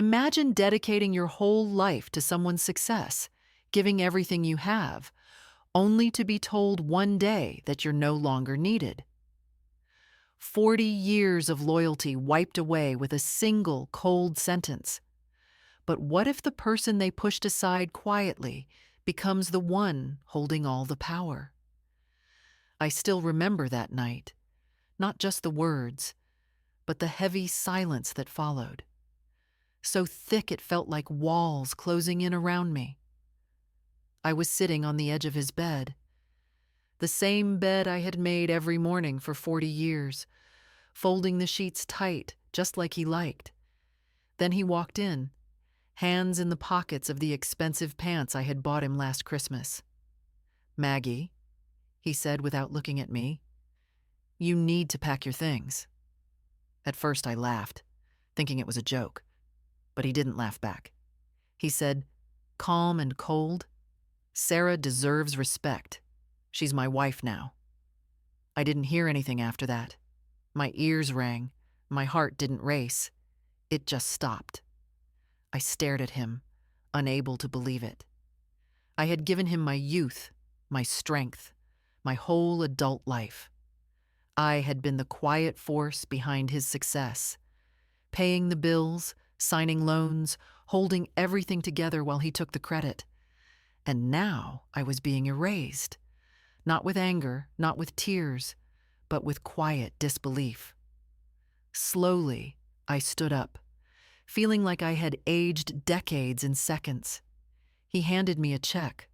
Imagine dedicating your whole life to someone's success, giving everything you have, only to be told one day that you're no longer needed. 40 years of loyalty wiped away with a single cold sentence. But what if the person they pushed aside quietly becomes the one holding all the power? I still remember that night, not just the words, but the heavy silence that followed. So thick it felt like walls closing in around me. I was sitting on the edge of his bed, the same bed I had made every morning for 40 years, folding the sheets tight, just like he liked. Then he walked in, hands in the pockets of the expensive pants I had bought him last Christmas. "Maggie," he said without looking at me, "you need to pack your things." At first I laughed, thinking it was a joke, but he didn't laugh back. He said, calm and cold, "Sarah deserves respect. She's my wife now." I didn't hear anything after that. My ears rang. My heart didn't race. It just stopped. I stared at him, unable to believe it. I had given him my youth, my strength, my whole adult life. I had been the quiet force behind his success, paying the bills, signing loans, holding everything together while he took the credit. And now I was being erased, not with anger, not with tears, but with quiet disbelief. Slowly, I stood up, feeling like I had aged decades in seconds. He handed me a check,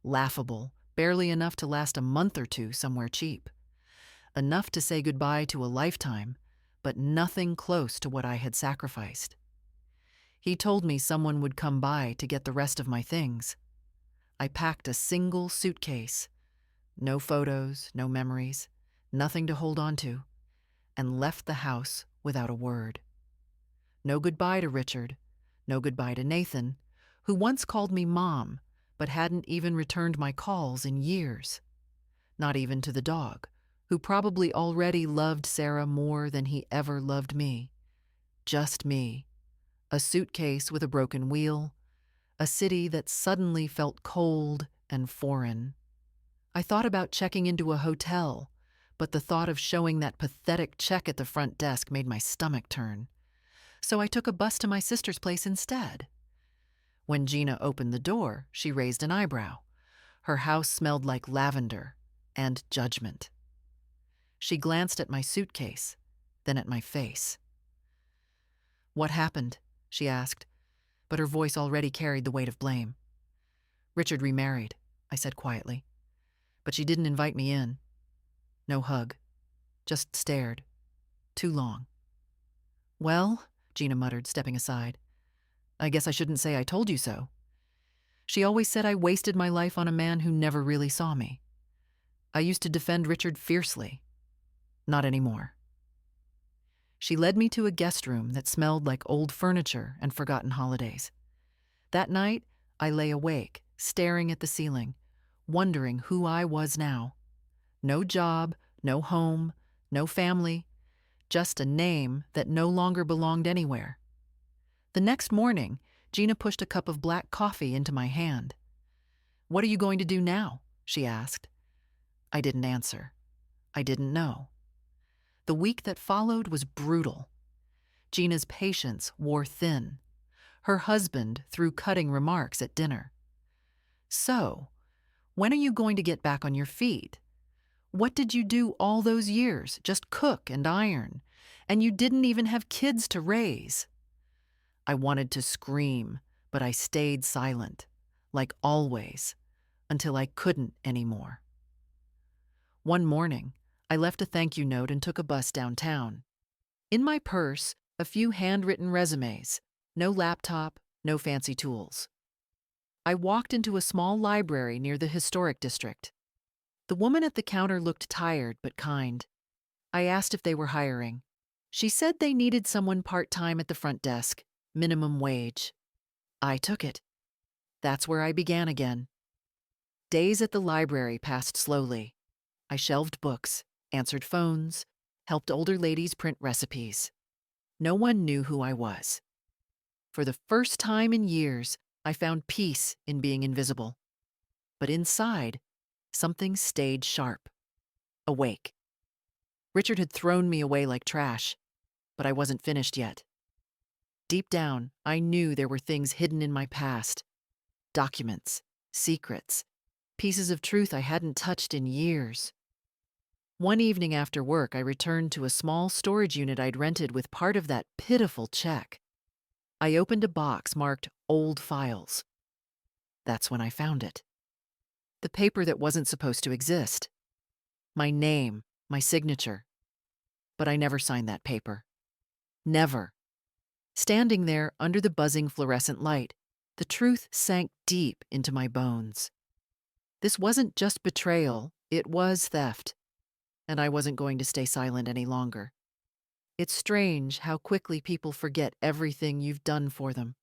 laughable, barely enough to last a month or two somewhere cheap. Enough to say goodbye to a lifetime, but nothing close to what I had sacrificed. He told me someone would come by to get the rest of my things. I packed a single suitcase, no photos, no memories, nothing to hold on to, and left the house without a word. No goodbye to Richard, no goodbye to Nathan, who once called me Mom, but hadn't even returned my calls in years. Not even to the dog, who probably already loved Sarah more than he ever loved me. Just me, a suitcase with a broken wheel, a city that suddenly felt cold and foreign. I thought about checking into a hotel, but the thought of showing that pathetic check at the front desk made my stomach turn. So I took a bus to my sister's place instead. When Gina opened the door, she raised an eyebrow. Her house smelled like lavender and judgment. She glanced at my suitcase, then at my face. "What happened?" she asked, but her voice already carried the weight of blame. "Richard remarried," I said quietly, "but she didn't invite me in. No hug, just stared. Too long." "Well," Gina muttered, stepping aside, "I guess I shouldn't say I told you so. She always said I wasted my life on a man who never really saw me. I used to defend Richard fiercely. Not anymore." She led me to a guest room that smelled like old furniture and forgotten holidays. That night, I lay awake, staring at the ceiling, wondering who I was now. No job, no home, no family, just a name that no longer belonged anywhere. The next morning, Gina pushed a cup of black coffee into my hand. "What are you going to do now?" she asked. I didn't answer. I didn't know. The week that followed was brutal. Gina's patience wore thin. Her husband threw cutting remarks at dinner. "So, when are you going to get back on your feet? What did you do all those years? Just cook and iron. And you didn't even have kids to raise." I wanted to scream, but I stayed silent, like always, until I couldn't anymore. One morning, I left a thank you note and took a bus downtown. In my purse, a few handwritten resumes, no laptop, no fancy tools. I walked into a small library near the historic district. The woman at the counter looked tired but kind. I asked if they were hiring. She said they needed someone part-time at the front desk, minimum wage. I took it. That's where I began again. Days at the library passed slowly. I shelved books, answered phones, helped older ladies print recipes. No one knew who I was. For the first time in years, I found peace in being invisible. But inside, something stayed sharp, awake. Richard had thrown me away like trash, but I wasn't finished yet. Deep down, I knew there were things hidden in my past, documents, secrets, pieces of truth I hadn't touched in years. One evening after work, I returned to a small storage unit I'd rented with part of that pitiful check. I opened a box marked Old Files. That's when I found it. The paper that wasn't supposed to exist. My name, my signature. But I never signed that paper. Never. Standing there under the buzzing fluorescent light, the truth sank deep into my bones. This wasn't just betrayal, it was theft. And I wasn't going to stay silent any longer. It's strange how quickly people forget everything you've done for them.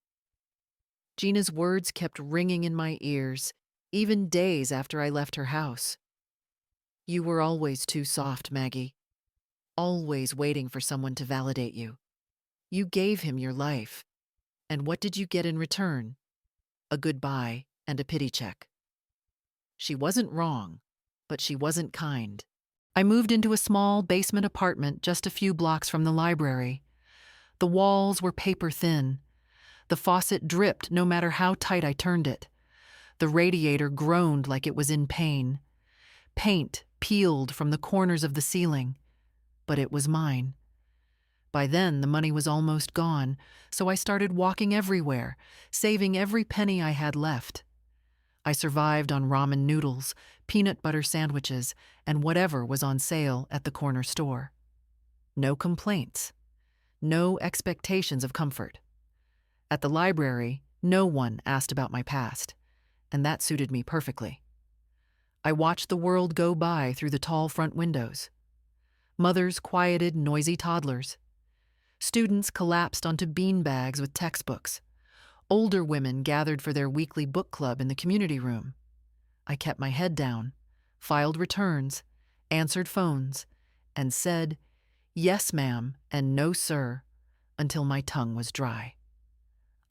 Gina's words kept ringing in my ears, even days after I left her house. You were always too soft, Maggie. Always waiting for someone to validate you. You gave him your life. And what did you get in return? A goodbye and a pity check. She wasn't wrong, but she wasn't kind. I moved into a small basement apartment just a few blocks from the library. The walls were paper thin. The faucet dripped no matter how tight I turned it. The radiator groaned like it was in pain. Paint peeled from the corners of the ceiling. But it was mine. By then, the money was almost gone, so I started walking everywhere, saving every penny I had left. I survived on ramen noodles, peanut butter sandwiches, and whatever was on sale at the corner store. No complaints. No expectations of comfort. At the library, no one asked about my past, and that suited me perfectly. I watched the world go by through the tall front windows. Mothers quieted noisy toddlers. Students collapsed onto beanbags with textbooks. Older women gathered for their weekly book club in the community room. I kept my head down, filed returns, answered phones, and said, "Yes, ma'am," and "No, sir," until my tongue was dry.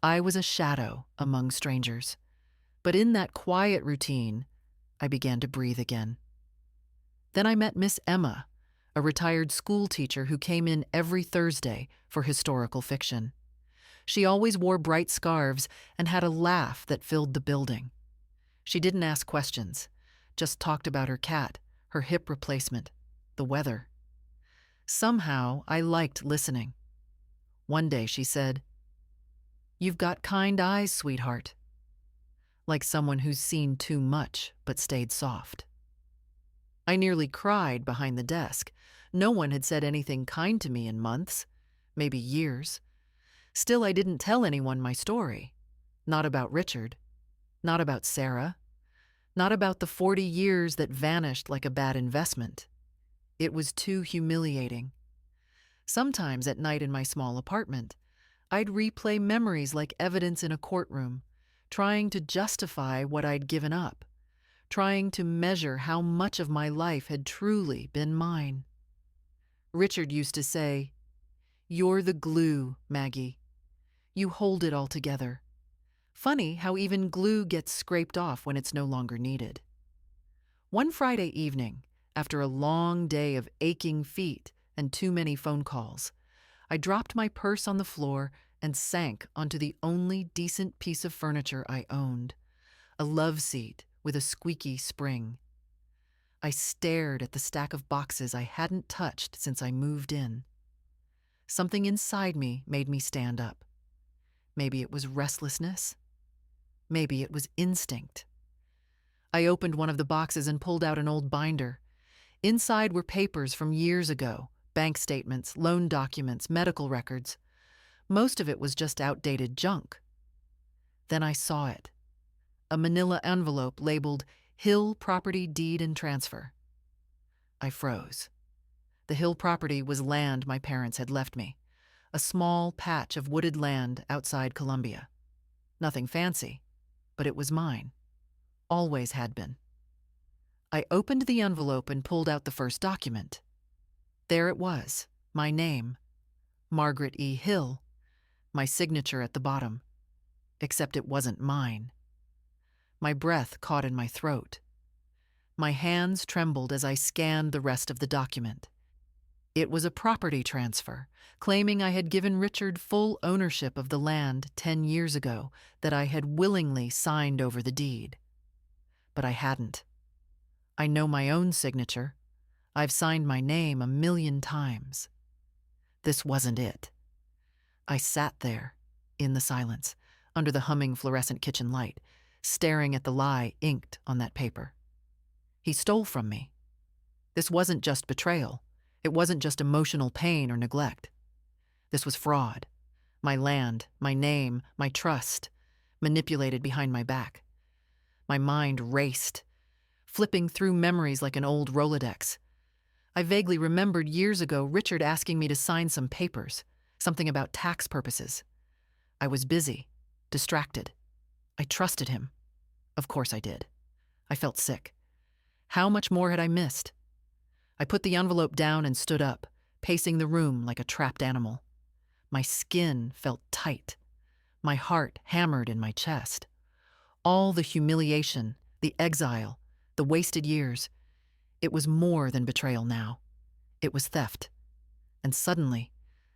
I was a shadow among strangers, but in that quiet routine, I began to breathe again. Then I met Miss Emma, a retired school teacher who came in every Thursday for historical fiction. She always wore bright scarves and had a laugh that filled the building. She didn't ask questions, just talked about her cat, her hip replacement, the weather. Somehow, I liked listening. One day she said, "You've got kind eyes, sweetheart." Like someone who's seen too much but stayed soft. I nearly cried behind the desk. No one had said anything kind to me in months, maybe years. Still, I didn't tell anyone my story. Not about Richard. Not about Sarah. Not about the 40 years that vanished like a bad investment. It was too humiliating. Sometimes at night in my small apartment, I'd replay memories like evidence in a courtroom, trying to justify what I'd given up, trying to measure how much of my life had truly been mine. Richard used to say, "You're the glue, Maggie. You hold it all together." Funny how even glue gets scraped off when it's no longer needed. One Friday evening, after a long day of aching feet and too many phone calls, I dropped my purse on the floor and sank onto the only decent piece of furniture I owned, a love seat with a squeaky spring. I stared at the stack of boxes I hadn't touched since I moved in. Something inside me made me stand up. Maybe it was restlessness. Maybe it was instinct. I opened one of the boxes and pulled out an old binder. Inside were papers from years ago, bank statements, loan documents, medical records. Most of it was just outdated junk. Then I saw it. A manila envelope labeled Hill Property Deed and Transfer. I froze. The Hill property was land my parents had left me, a small patch of wooded land outside Columbia. Nothing fancy, but it was mine. Always had been. I opened the envelope and pulled out the first document. There it was, my name, Margaret E. Hill, my signature at the bottom, except it wasn't mine. My breath caught in my throat. My hands trembled as I scanned the rest of the document. It was a property transfer, claiming I had given Richard full ownership of the land 10 years ago, that I had willingly signed over the deed. But I hadn't. I know my own signature. I've signed my name 1,000,000 times. This wasn't it. I sat there, in the silence, under the humming fluorescent kitchen light, staring at the lie inked on that paper. He stole from me. This wasn't just betrayal. It wasn't just emotional pain or neglect. This was fraud. My land, my name, my trust, manipulated behind my back. My mind raced, flipping through memories like an old Rolodex. I vaguely remembered years ago Richard asking me to sign some papers, something about tax purposes. I was busy, distracted. I trusted him. Of course I did. I felt sick. How much more had I missed? I put the envelope down and stood up, pacing the room like a trapped animal. My skin felt tight. My heart hammered in my chest. All the humiliation, the exile, the wasted years. It was more than betrayal now. It was theft. And suddenly,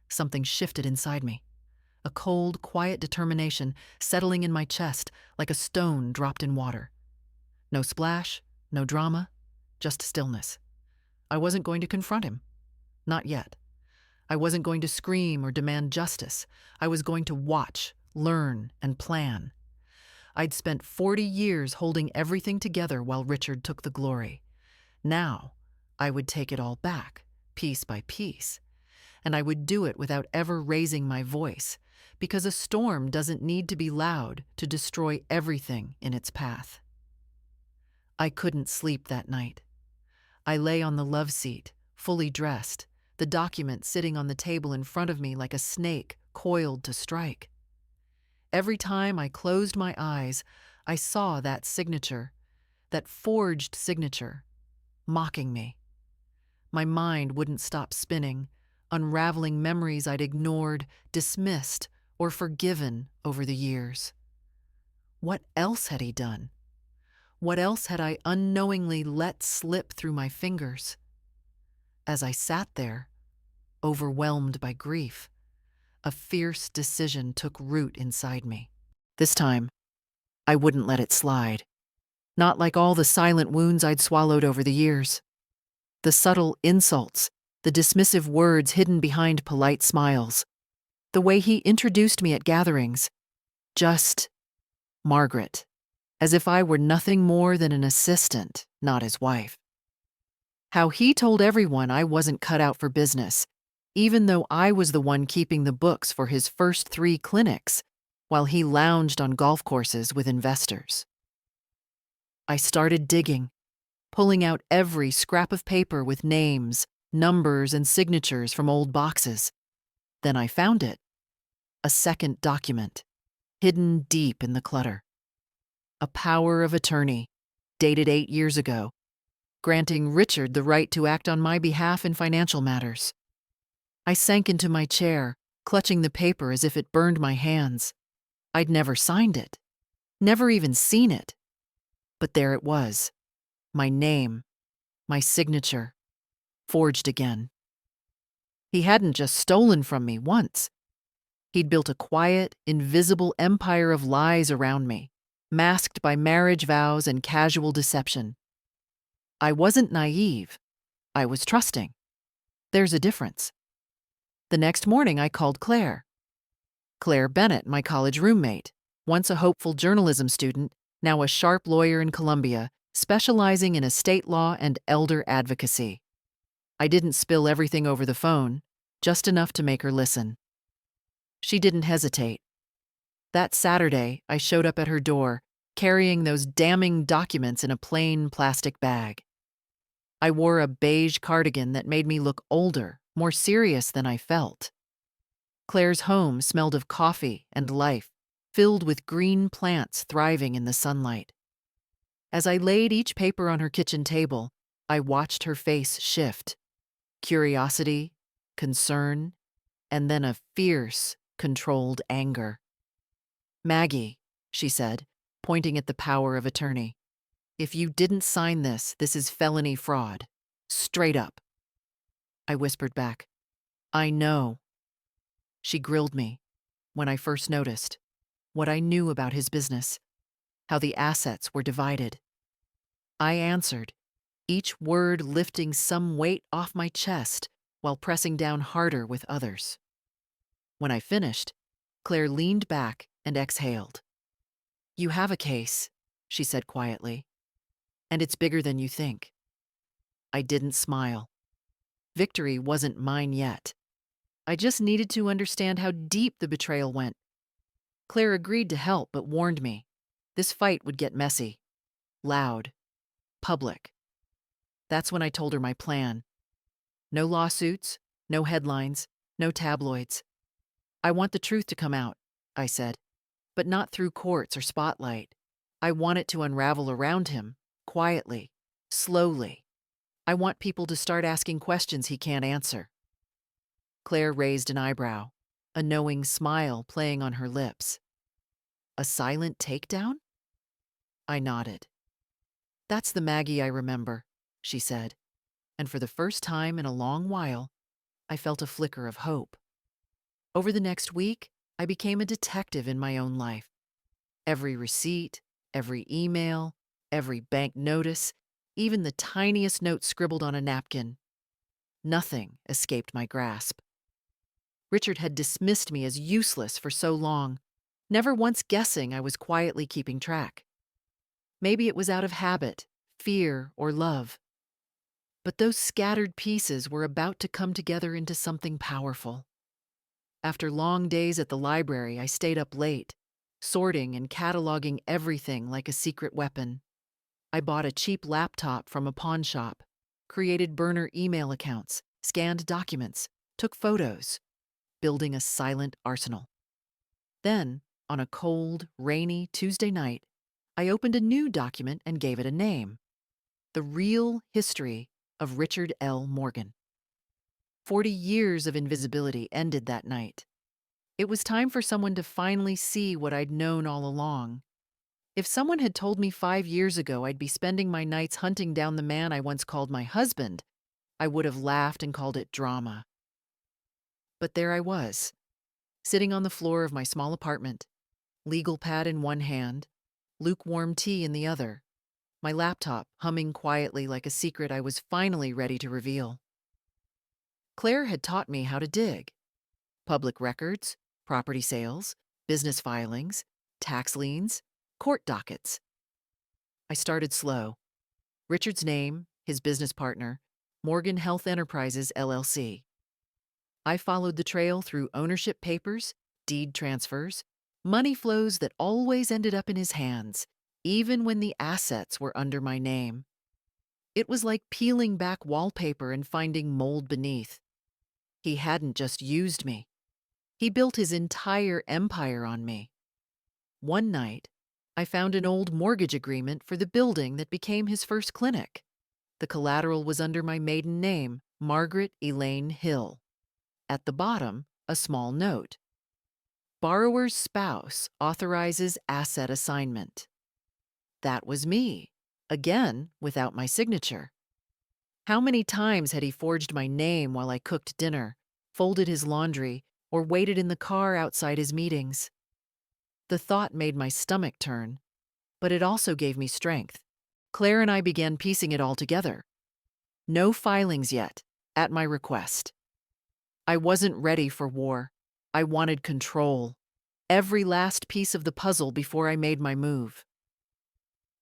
something shifted inside me. A cold, quiet determination settling in my chest like a stone dropped in water. No splash, no drama, just stillness. I wasn't going to confront him. Not yet. I wasn't going to scream or demand justice. I was going to watch, learn, and plan. I'd spent 40 years holding everything together while Richard took the glory. Now, I would take it all back, piece by piece. And I would do it without ever raising my voice, because a storm doesn't need to be loud to destroy everything in its path. I couldn't sleep that night. I lay on the love seat, fully dressed, the document sitting on the table in front of me like a snake coiled to strike. Every time I closed my eyes, I saw that signature, that forged signature, mocking me. My mind wouldn't stop spinning, unraveling memories I'd ignored, dismissed, or forgiven over the years. What else had he done? What else had I unknowingly let slip through my fingers? As I sat there, overwhelmed by grief, a fierce decision took root inside me. This time, I wouldn't let it slide. Not like all the silent wounds I'd swallowed over the years. The subtle insults, the dismissive words hidden behind polite smiles, the way he introduced me at gatherings. Just Margaret, as if I were nothing more than an assistant, not his wife. How he told everyone I wasn't cut out for business, even though I was the one keeping the books for his first 3 clinics, while he lounged on golf courses with investors. I started digging, pulling out every scrap of paper with names, numbers, and signatures from old boxes. Then I found it. A second document, hidden deep in the clutter. A power of attorney, dated 8 years ago, granting Richard the right to act on my behalf in financial matters. I sank into my chair, clutching the paper as if it burned my hands. I'd never signed it, never even seen it. But there it was, my name, my signature, forged again. He hadn't just stolen from me once. He'd built a quiet, invisible empire of lies around me, masked by marriage vows and casual deception. I wasn't naive. I was trusting. There's a difference. The next morning, I called Claire. Claire Bennett, my college roommate, once a hopeful journalism student, now a sharp lawyer in Columbia, specializing in estate law and elder advocacy. I didn't spill everything over the phone, just enough to make her listen. She didn't hesitate. That Saturday, I showed up at her door, carrying those damning documents in a plain plastic bag. I wore a beige cardigan that made me look older, more serious than I felt. Claire's home smelled of coffee and life, filled with green plants thriving in the sunlight. As I laid each paper on her kitchen table, I watched her face shift. Curiosity, concern, and then a fierce, controlled anger. "Maggie," she said, pointing at the power of attorney, "if you didn't sign this, this is felony fraud. Straight up." I whispered back, "I know." She grilled me when I first noticed what I knew about his business, how the assets were divided. I answered, each word lifting some weight off my chest while pressing down harder with others. When I finished, Claire leaned back and exhaled. "You have a case," she said quietly, "and it's bigger than you think." I didn't smile. Victory wasn't mine yet. I just needed to understand how deep the betrayal went. Claire agreed to help but warned me this fight would get messy, loud, public. That's when I told her my plan. No lawsuits, no headlines, no tabloids. "I want the truth to come out," I said, "but not through courts or spotlight. I want it to unravel around him, quietly, slowly. I want people to start asking questions he can't answer." Claire raised an eyebrow, a knowing smile playing on her lips. "A silent takedown?" I nodded. "That's the Maggie I remember," she said, and for the first time in a long while, I felt a flicker of hope. Over the next week, I became a detective in my own life. Every receipt, every email, every bank notice, even the tiniest note scribbled on a napkin. Nothing escaped my grasp. Richard had dismissed me as useless for so long, never once guessing I was quietly keeping track. Maybe it was out of habit, fear, or love. But those scattered pieces were about to come together into something powerful. After long days at the library, I stayed up late, sorting and cataloging everything like a secret weapon. I bought a cheap laptop from a pawn shop, created burner email accounts, scanned documents, took photos, building a silent arsenal. Then, on a cold, rainy Tuesday night, I opened a new document and gave it a name: The Real History of Richard L. Morgan. 40 years of invisibility ended that night. It was time for someone to finally see what I'd known all along. If someone had told me 5 years ago I'd be spending my nights hunting down the man I once called my husband, I would have laughed and called it drama. But there I was, sitting on the floor of my small apartment, legal pad in one hand, lukewarm tea in the other, my laptop humming quietly like a secret I was finally ready to reveal. Claire had taught me how to dig. Public records, property sales, business filings, tax liens, court dockets. I started slow. Richard's name, his business partner, Morgan Health Enterprises, LLC. I followed the trail through ownership papers, deed transfers, money flows that always ended up in his hands, even when the assets were under my name. It was like peeling back wallpaper and finding mold beneath. He hadn't just used me. He built his entire empire on me. One night, I found an old mortgage agreement for the building that became his first clinic. The collateral was under my maiden name, Margaret Elaine Hill. At the bottom, a small note. Borrower's spouse authorizes asset assignment. That was me, again without my signature. How many times had he forged my name while I cooked dinner, folded his laundry, or waited in the car outside his meetings? The thought made my stomach turn, but it also gave me strength. Claire and I began piecing it all together. No filings yet, at my request. I wasn't ready for war. I wanted control. Every last piece of the puzzle before I made my move.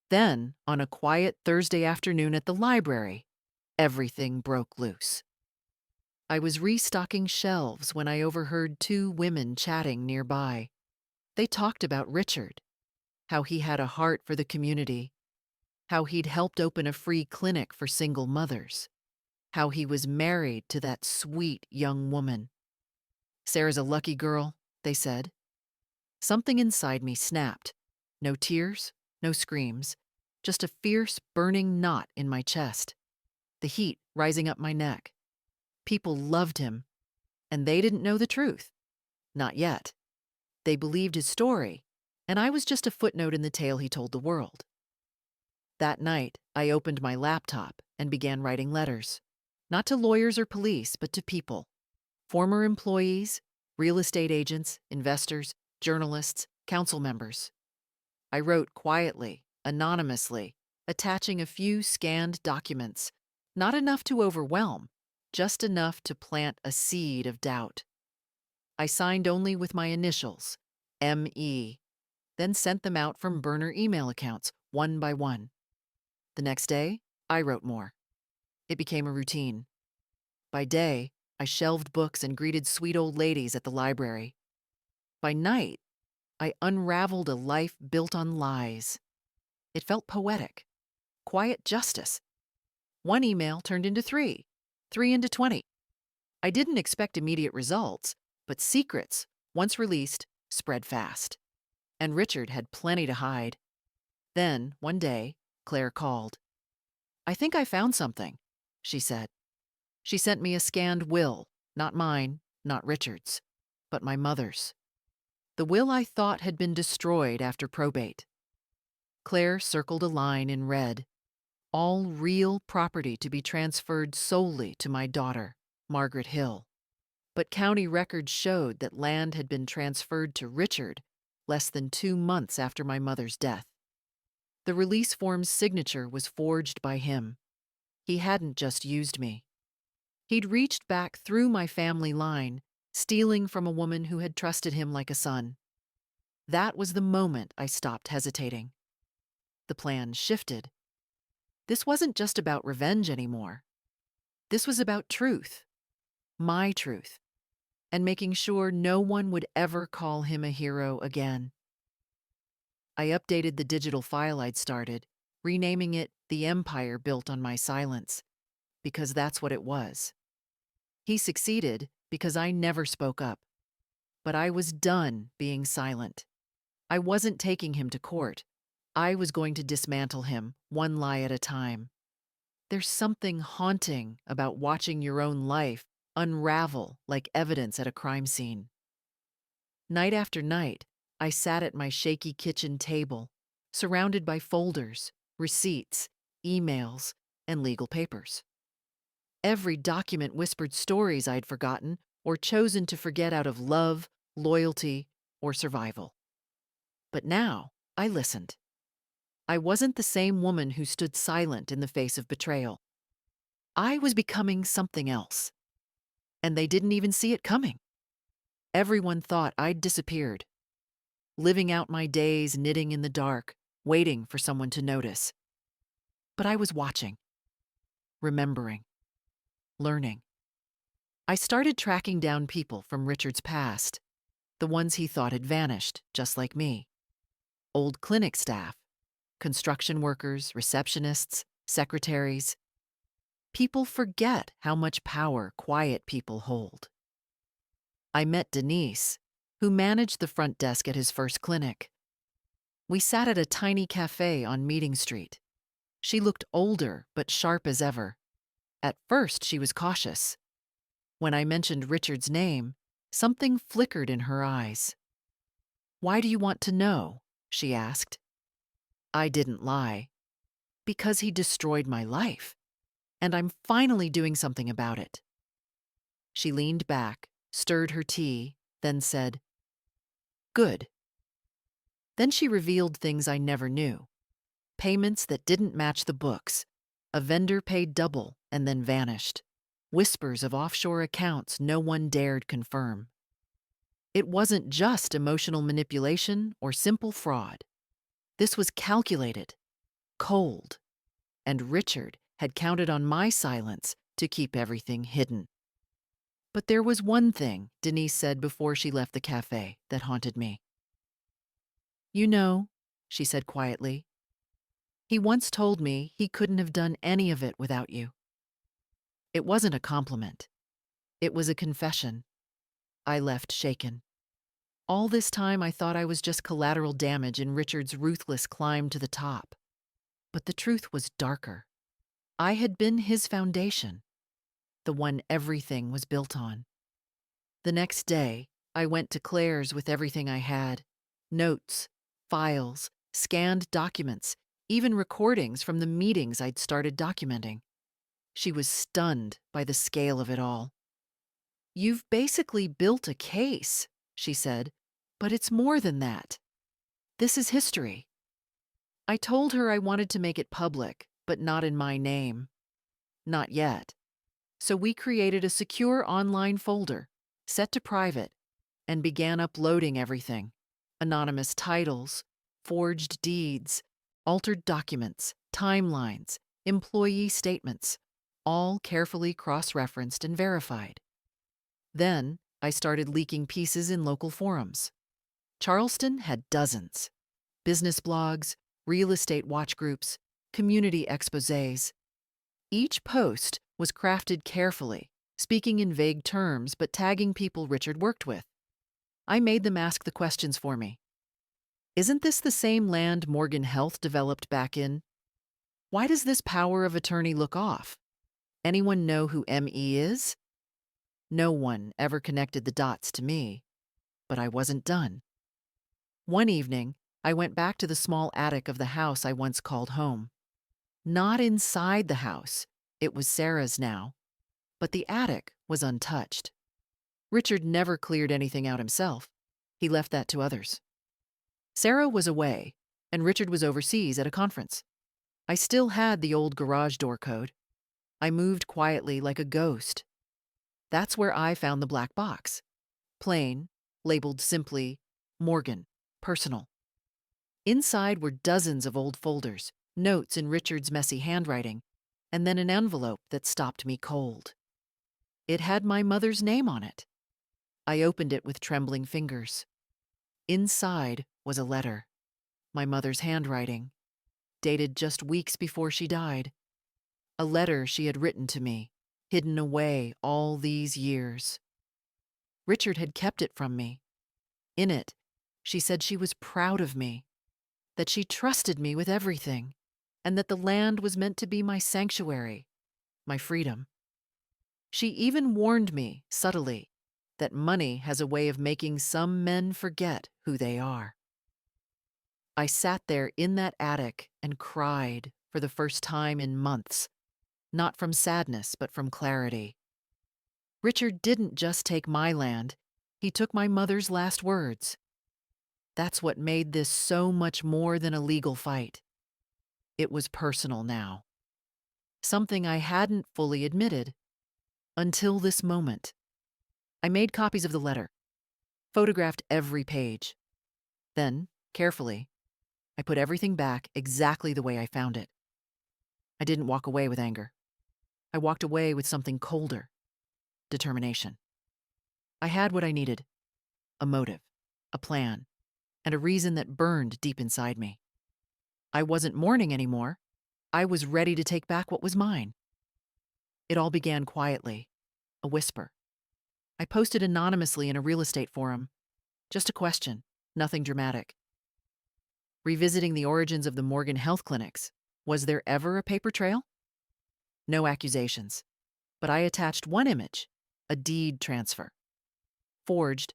Then, on a quiet Thursday afternoon at the library, everything broke loose. I was restocking shelves when I overheard two women chatting nearby. They talked about Richard, how he had a heart for the community, how he'd helped open a free clinic for single mothers, how he was married to that sweet young woman. "Sarah's a lucky girl," they said. Something inside me snapped. No tears, no screams, just a fierce, burning knot in my chest, the heat rising up my neck. People loved him, and they didn't know the truth. Not yet. They believed his story, and I was just a footnote in the tale he told the world. That night, I opened my laptop and began writing letters. Not to lawyers or police, but to people. Former employees, real estate agents, investors, journalists, council members. I wrote quietly, anonymously, attaching a few scanned documents. Not enough to overwhelm, just enough to plant a seed of doubt. I signed only with my initials, M.E., then sent them out from burner email accounts, one by one. The next day, I wrote more. It became a routine. By day, I shelved books and greeted sweet old ladies at the library. By night, I unraveled a life built on lies. It felt poetic. Quiet justice. One email turned into three, three into 20. I didn't expect immediate results, but secrets, once released, spread fast. And Richard had plenty to hide. Then, one day, Claire called. "I think I found something," she said. She sent me a scanned will, not mine, not Richard's, but my mother's. The will I thought had been destroyed after probate. Claire circled a line in red. All real property to be transferred solely to my daughter, Margaret Hill. But county records showed that land had been transferred to Richard less than 2 months after my mother's death. The release form's signature was forged by him. He hadn't just used me. He'd reached back through my family line, stealing from a woman who had trusted him like a son. That was the moment I stopped hesitating. The plan shifted. This wasn't just about revenge anymore. This was about truth, my truth, and making sure no one would ever call him a hero again. I updated the digital file I'd started, renaming it The Empire Built on My Silence, because that's what it was. He succeeded because I never spoke up. But I was done being silent. I wasn't taking him to court. I was going to dismantle him, one lie at a time. There's something haunting about watching your own life unravel like evidence at a crime scene. Night after night, I sat at my shaky kitchen table, surrounded by folders, receipts, emails, and legal papers. Every document whispered stories I'd forgotten or chosen to forget out of love, loyalty, or survival. But now, I listened. I wasn't the same woman who stood silent in the face of betrayal. I was becoming something else. And they didn't even see it coming. Everyone thought I'd disappeared, living out my days knitting in the dark, waiting for someone to notice. But I was watching, remembering, learning. I started tracking down people from Richard's past, the ones he thought had vanished, just like me. Old clinic staff, construction workers, receptionists, secretaries. People forget how much power quiet people hold. I met Denise, who managed the front desk at his first clinic. We sat at a tiny cafe on Meeting Street. She looked older but sharp as ever. At first, she was cautious. When I mentioned Richard's name, something flickered in her eyes. "Why do you want to know?" she asked. I didn't lie. Because he destroyed my life, and I'm finally doing something about it. She leaned back, stirred her tea, then said, "Good." Then she revealed things I never knew. Payments that didn't match the books. A vendor paid double and then vanished. Whispers of offshore accounts no one dared confirm. It wasn't just emotional manipulation or simple fraud. This was calculated, cold, and Richard had counted on my silence to keep everything hidden. But there was one thing Denise said before she left the cafe that haunted me. "You know," she said quietly, "he once told me he couldn't have done any of it without you." It wasn't a compliment. It was a confession. I left shaken. All this time I thought I was just collateral damage in Richard's ruthless climb to the top. But the truth was darker. I had been his foundation, the one everything was built on. The next day, I went to Claire's with everything I had: notes, files, scanned documents, even recordings from the meetings I'd started documenting. She was stunned by the scale of it all. "You've basically built a case," she said, "but it's more than that. This is history." I told her I wanted to make it public, but not in my name. Not yet. So we created a secure online folder, set to private, and began uploading everything: anonymous titles, forged deeds, altered documents, timelines, employee statements, all carefully cross-referenced and verified. Then I started leaking pieces in local forums. Charleston had dozens: business blogs, real estate watch groups, community exposés. Each post was crafted carefully, speaking in vague terms but tagging people Richard worked with. I made them ask the questions for me. "Isn't this the same land Morgan Health developed back in? Why does this power of attorney look off? Anyone know who M.E. is?" No one ever connected the dots to me, but I wasn't done. One evening, I went back to the small attic of the house I once called home. Not inside the house, it was Sarah's now, but the attic was untouched. Richard never cleared anything out himself. He left that to others. Sarah was away, and Richard was overseas at a conference. I still had the old garage door code. I moved quietly like a ghost. That's where I found the black box. Plain, labeled simply Morgan, personal. Inside were dozens of old folders, notes in Richard's messy handwriting, and then an envelope that stopped me cold. It had my mother's name on it. I opened it with trembling fingers. Inside was a letter, my mother's handwriting, dated just weeks before she died. A letter she had written to me, hidden away all these years. Richard had kept it from me. In it, she said she was proud of me, that she trusted me with everything, and that the land was meant to be my sanctuary, my freedom. She even warned me, subtly, that money has a way of making some men forget who they are. I sat there in that attic and cried for the first time in months, not from sadness, but from clarity. Richard didn't just take my land, he took my mother's last words. That's what made this so much more than a legal fight. It was personal now. Something I hadn't fully admitted until this moment. I made copies of the letter, photographed every page. Then, carefully, I put everything back exactly the way I found it. I didn't walk away with anger. I walked away with something colder: determination. I had what I needed: a motive, a plan, and a reason that burned deep inside me. I wasn't mourning anymore. I was ready to take back what was mine. It all began quietly, a whisper. I posted anonymously in a real estate forum. Just a question, nothing dramatic. Revisiting the origins of the Morgan Health clinics. Was there ever a paper trail? No accusations, but I attached one image: a deed transfer. Forged.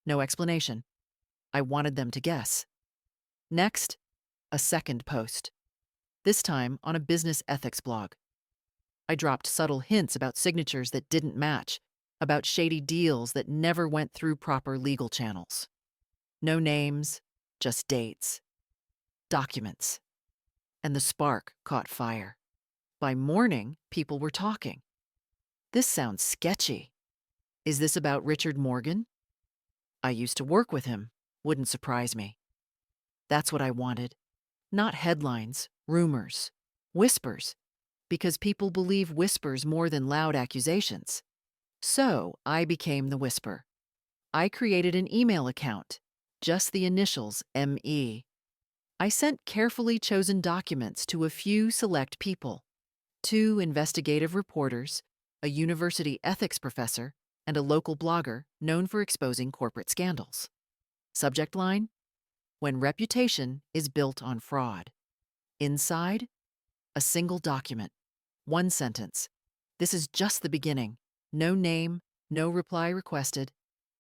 No explanation. I wanted them to guess. Next, a second post, this time on a business ethics blog. I dropped subtle hints about signatures that didn't match, about shady deals that never went through proper legal channels. No names, just dates. Documents. And the spark caught fire. By morning, people were talking. This sounds sketchy. Is this about Richard Morgan? I used to work with him. Wouldn't surprise me. That's what I wanted. Not headlines, rumors, whispers, because people believe whispers more than loud accusations. So I became the whisper. I created an email account, just the initials ME. I sent carefully chosen documents to a few select people: 2 investigative reporters, a university ethics professor, and a local blogger known for exposing corporate scandals. Subject line: when reputation is built on fraud. Inside, a single document, one sentence: this is just the beginning. No name, no reply requested.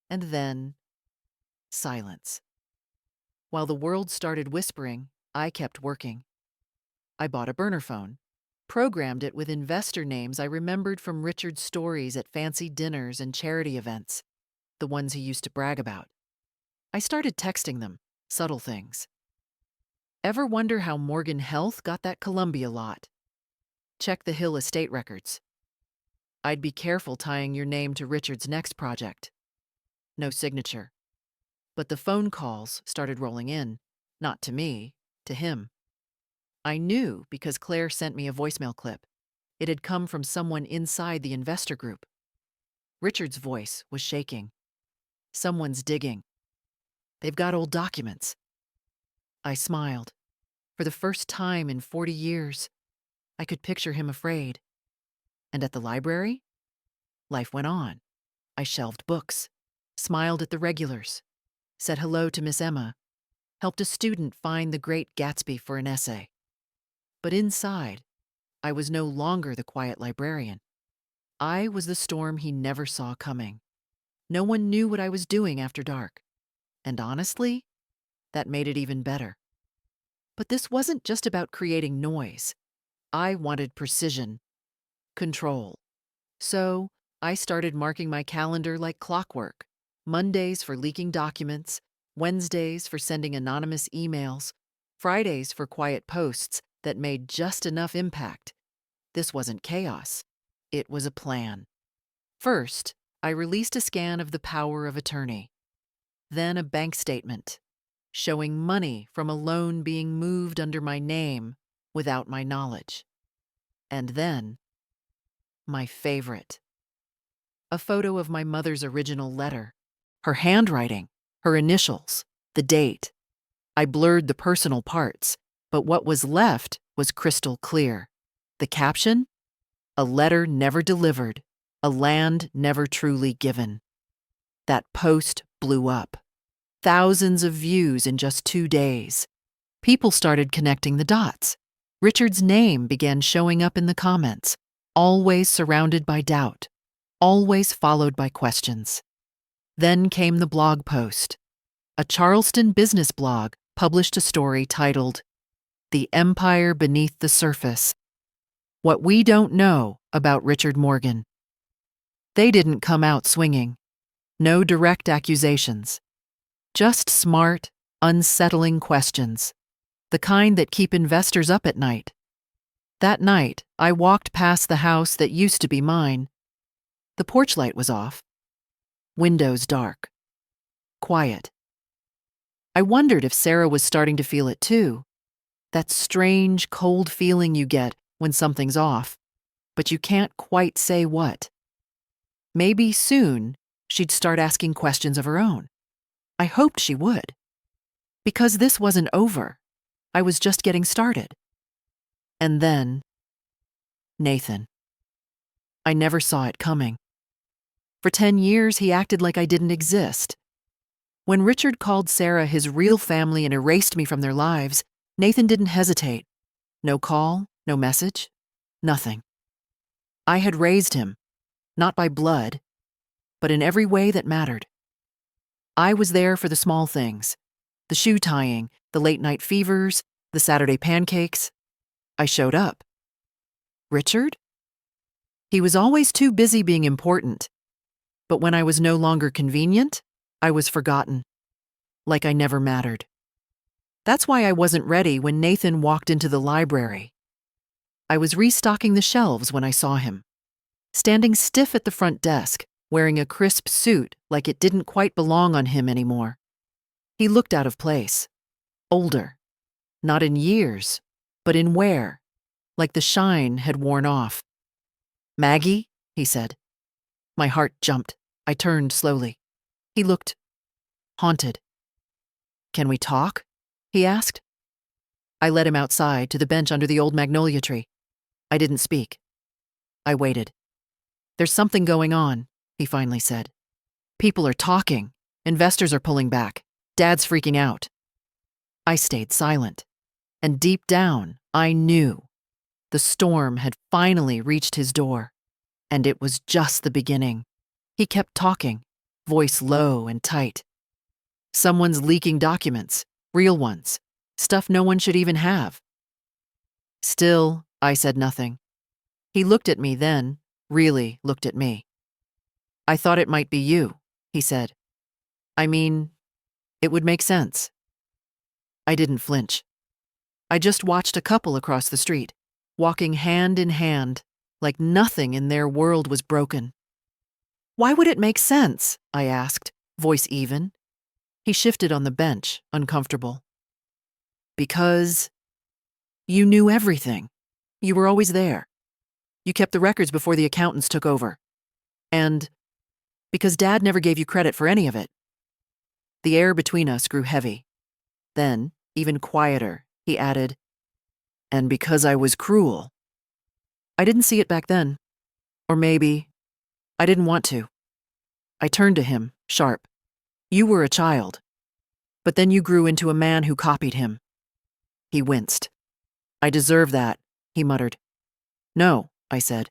And then, silence. While the world started whispering, I kept working. I bought a burner phone, programmed it with investor names I remembered from Richard's stories at fancy dinners and charity events, the ones he used to brag about. I started texting them, subtle things. Ever wonder how Morgan Health got that Columbia lot? Check the Hill estate records. I'd be careful tying your name to Richard's next project. No signature. But the phone calls started rolling in, not to me, to him. I knew because Claire sent me a voicemail clip. It had come from someone inside the investor group. Richard's voice was shaking. Someone's digging. They've got old documents. I smiled. For the first time in 40 years, I could picture him afraid. And at the library, life went on. I shelved books, smiled at the regulars, said hello to Miss Emma, helped a student find The Great Gatsby for an essay. But inside, I was no longer the quiet librarian. I was the storm he never saw coming. No one knew what I was doing after dark. And honestly, that made it even better. But this wasn't just about creating noise. I wanted precision, control. So I started marking my calendar like clockwork. Mondays for leaking documents, Wednesdays for sending anonymous emails, Fridays for quiet posts that made just enough impact. This wasn't chaos. It was a plan. First, I released a scan of the power of attorney. Then a bank statement, showing money from a loan being moved under my name without my knowledge. And then, my favorite. A photo of my mother's original letter, her handwriting, her initials, the date. I blurred the personal parts, but what was left was crystal clear. The caption? A letter never delivered, a land never truly given. That post blew up. Thousands of views in just 2 days. People started connecting the dots. Richard's name began showing up in the comments, always surrounded by doubt, always followed by questions. Then came the blog post. A Charleston business blog published a story titled, "The Empire Beneath the Surface: What We Don't Know About Richard Morgan." They didn't come out swinging. No direct accusations. Just smart, unsettling questions. The kind that keep investors up at night. That night, I walked past the house that used to be mine. The porch light was off. Windows dark. Quiet. I wondered if Sarah was starting to feel it too. That strange, cold feeling you get when something's off, but you can't quite say what. Maybe soon she'd start asking questions of her own. I hoped she would. Because this wasn't over. I was just getting started. And then, Nathan. I never saw it coming. For 10 years, he acted like I didn't exist. When Richard called Sarah his real family and erased me from their lives, Nathan didn't hesitate. No call, no message, nothing. I had raised him, not by blood, but in every way that mattered. I was there for the small things, the shoe tying, the late night fevers, the Saturday pancakes. I showed up. Richard? He was always too busy being important. But when I was no longer convenient, I was forgotten. Like I never mattered. That's why I wasn't ready when Nathan walked into the library. I was restocking the shelves when I saw him. Standing stiff at the front desk, wearing a crisp suit like it didn't quite belong on him anymore. He looked out of place. Older. Not in years, but in wear. Like the shine had worn off. "Maggie?" he said. My heart jumped. I turned slowly. He looked haunted. "Can we talk?" he asked. I led him outside to the bench under the old magnolia tree. I didn't speak. I waited. "There's something going on," he finally said. "People are talking. Investors are pulling back. Dad's freaking out." I stayed silent. And deep down, I knew. The storm had finally reached his door. And it was just the beginning. He kept talking. voice low and tight. Someone's leaking documents, real ones, stuff no one should even have. Still, I said nothing. He looked at me then, really looked at me. I thought it might be you, he said. I mean, it would make sense. I didn't flinch. I just watched a couple across the street, walking hand in hand, like nothing in their world was broken. Why would it make sense? I asked, voice even. He shifted on the bench, uncomfortable. Because you knew everything. You were always there. You kept the records before the accountants took over. And because Dad never gave you credit for any of it. The air between us grew heavy. Then, even quieter, he added, and because I was cruel. I didn't see it back then. Or maybe I didn't want to. I turned to him, sharp. You were a child. But then you grew into a man who copied him. He winced. I deserve that, he muttered. No, I said.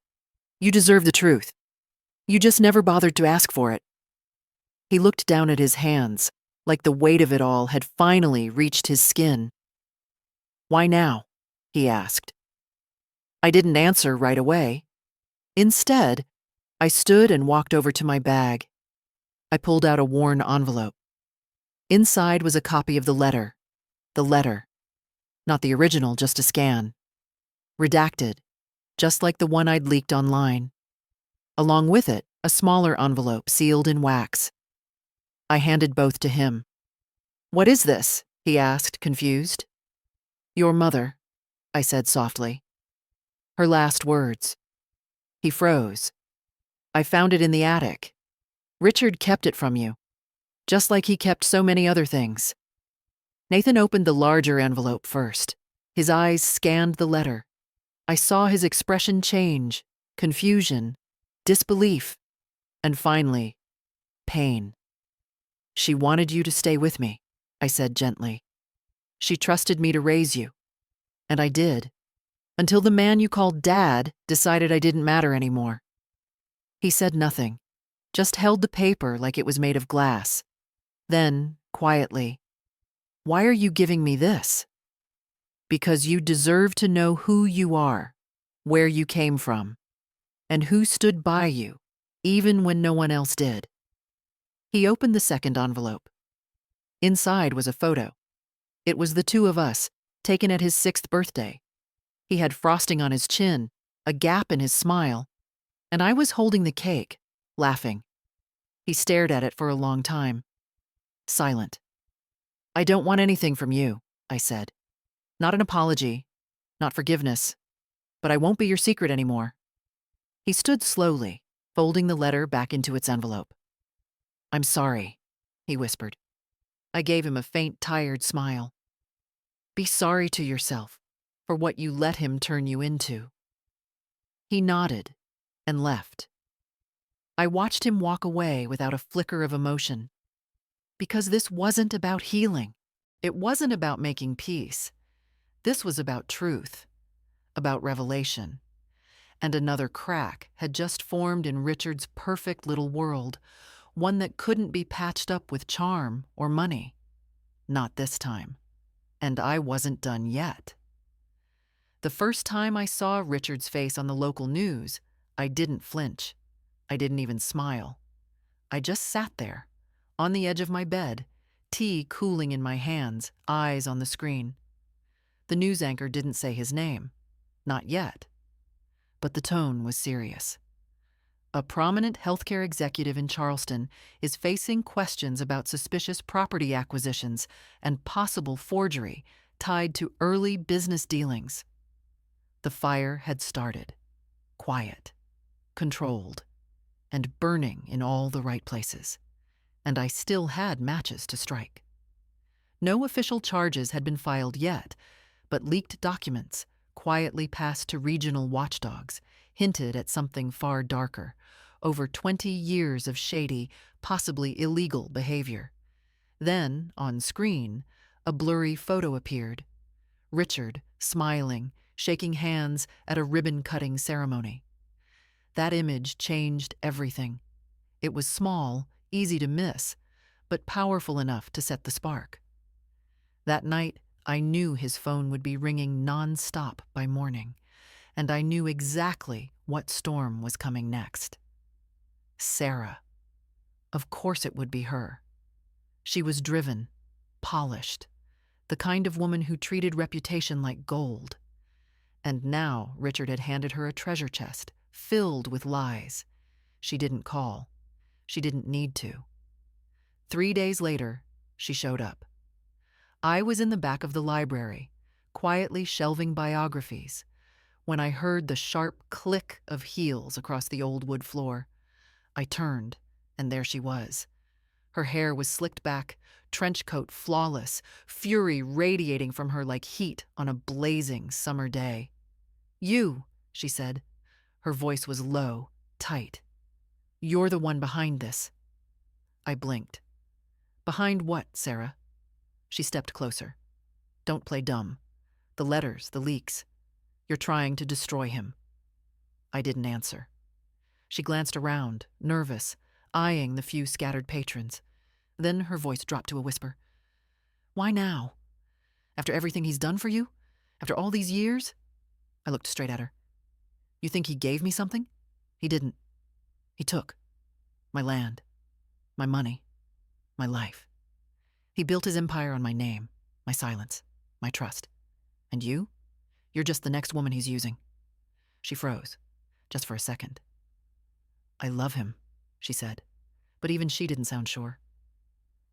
You deserve the truth. You just never bothered to ask for it. He looked down at his hands, like the weight of it all had finally reached his skin. Why now? He asked. I didn't answer right away. Instead, I stood and walked over to my bag. I pulled out a worn envelope. Inside was a copy of the letter. The letter. Not the original, just a scan. Redacted, just like the one I'd leaked online. Along with it, a smaller envelope sealed in wax. I handed both to him. What is this? He asked, confused. Your mother, I said softly. Her last words. He froze. I found it in the attic. Richard kept it from you, just like he kept so many other things. Nathan opened the larger envelope first. His eyes scanned the letter. I saw his expression change, confusion, disbelief, and finally, pain. She wanted you to stay with me, I said gently. She trusted me to raise you. And I did, until the man you called Dad decided I didn't matter anymore. He said nothing, just held the paper like it was made of glass. Then, quietly, why are you giving me this? Because you deserve to know who you are, where you came from, and who stood by you, even when no one else did. He opened the second envelope. Inside was a photo. It was the two of us, taken at his 6th birthday. He had frosting on his chin, a gap in his smile, and I was holding the cake, laughing. He stared at it for a long time. Silent. I don't want anything from you, I said. Not an apology, not forgiveness, but I won't be your secret anymore. He stood slowly, folding the letter back into its envelope. I'm sorry, he whispered. I gave him a faint, tired smile. Be sorry to yourself for what you let him turn you into. He nodded and left. I watched him walk away without a flicker of emotion. Because this wasn't about healing. It wasn't about making peace. This was about truth, about revelation. And another crack had just formed in Richard's perfect little world, one that couldn't be patched up with charm or money. Not this time. And I wasn't done yet. The first time I saw Richard's face on the local news, I didn't flinch. I didn't even smile. I just sat there, on the edge of my bed, tea cooling in my hands, eyes on the screen. The news anchor didn't say his name. Not yet. But the tone was serious. A prominent healthcare executive in Charleston is facing questions about suspicious property acquisitions and possible forgery tied to early business dealings. The fire had started, quiet, controlled, and burning in all the right places, and I still had matches to strike. No official charges had been filed yet, but leaked documents, quietly passed to regional watchdogs, hinted at something far darker, over 20 years of shady, possibly illegal behavior. Then, on screen, a blurry photo appeared. Richard, smiling, shaking hands at a ribbon-cutting ceremony. That image changed everything. It was small, easy to miss, but powerful enough to set the spark. That night, I knew his phone would be ringing non-stop by morning, and I knew exactly what storm was coming next. Sarah. Of course it would be her. She was driven, polished, the kind of woman who treated reputation like gold. And now Richard had handed her a treasure chest filled with lies. She didn't call. She didn't need to. 3 days later, she showed up. I was in the back of the library, quietly shelving biographies, when I heard the sharp click of heels across the old wood floor. I turned, and there she was. Her hair was slicked back, trench coat flawless, fury radiating from her like heat on a blazing summer day. "You," she said. Her voice was low, tight. "You're the one behind this." I blinked. "Behind what, Sarah?" She stepped closer. "Don't play dumb. The letters, the leaks. You're trying to destroy him." I didn't answer. She glanced around, nervous, eyeing the few scattered patrons. Then her voice dropped to a whisper. "Why now? After everything he's done for you? After all these years?" I looked straight at her. "You think he gave me something? He didn't. He took my land, my money, my life. He built his empire on my name, my silence, my trust. And you? You're just the next woman he's using." She froze, just for a second. "I love him," she said, but even she didn't sound sure.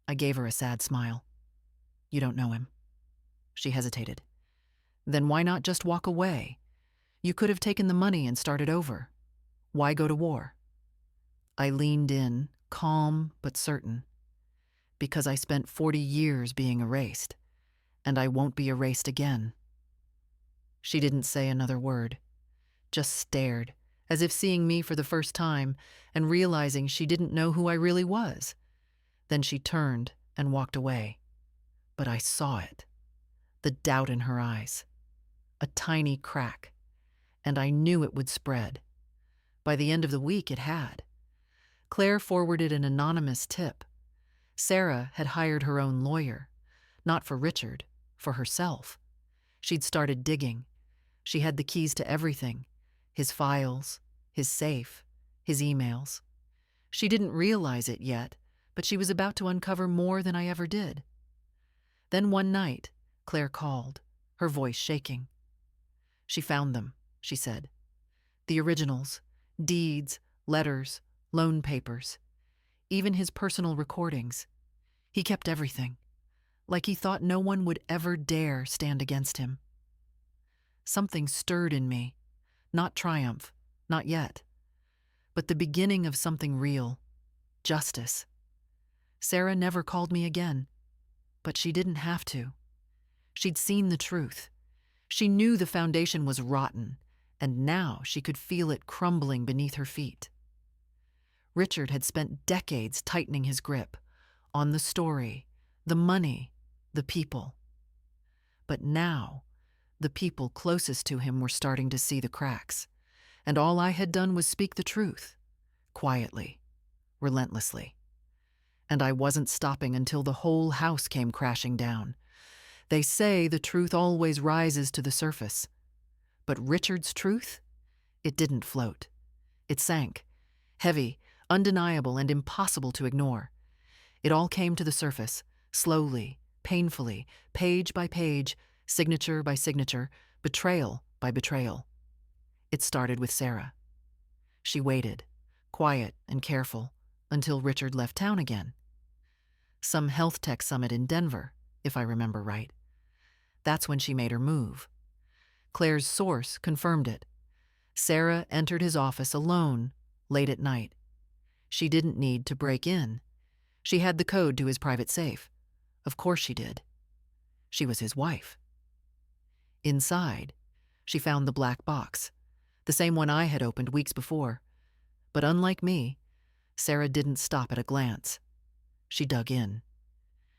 I gave her a sad smile. "You don't know him." She hesitated. "Then why not just walk away? You could have taken the money and started over. Why go to war?" I leaned in, calm but certain. "Because I spent 40 years being erased, and I won't be erased again." She didn't say another word, just stared, as if seeing me for the first time and realizing she didn't know who I really was. Then she turned and walked away. But I saw it, the doubt in her eyes, a tiny crack, and I knew it would spread. By the end of the week, it had. Claire forwarded an anonymous tip. Sarah had hired her own lawyer, not for Richard, for herself. She'd started digging. She had the keys to everything, his files, his safe, his emails. She didn't realize it yet, but she was about to uncover more than I ever did. Then one night, Claire called, her voice shaking. "She found them," she said. "The originals, deeds, letters, loan papers, even his personal recordings. He kept everything, like he thought no one would ever dare stand against him." Something stirred in me, not triumph, not yet, but the beginning of something real, justice. Sarah never called me again, but she didn't have to. She'd seen the truth. She knew the foundation was rotten, and now she could feel it crumbling beneath her feet. Richard had spent decades tightening his grip on the story, the money, the people. But now, the people closest to him were starting to see the cracks, and all I had done was speak the truth, quietly, relentlessly. And I wasn't stopping until the whole house came crashing down. They say the truth always rises to the surface. But Richard's truth? It didn't float. It sank, heavy, undeniable, and impossible to ignore. It all came to the surface, slowly, painfully, page by page, signature by signature, betrayal by betrayal. It started with Sarah. She waited, quiet and careful, until Richard left town again. Some health tech summit in Denver, if I remember right. That's when she made her move. Claire's source confirmed it. Sarah entered his office alone, late at night. She didn't need to break in. She had the code to his private safe. Of course she did. She was his wife. Inside, she found the black box, the same one I had opened weeks before. But unlike me, Sarah didn't stop at a glance. She dug in.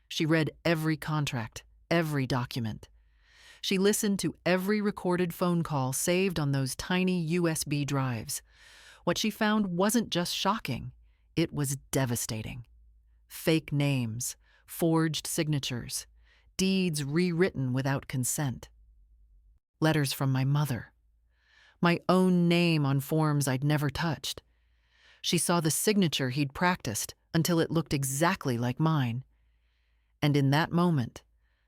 She read every contract, every document. She listened to every recorded phone call saved on those tiny USB drives. What she found wasn't just shocking, it was devastating. Fake names, forged signatures, deeds rewritten without consent. Letters from my mother. My own name on forms I'd never touched. She saw the signature he'd practiced until it looked exactly like mine. And in that moment,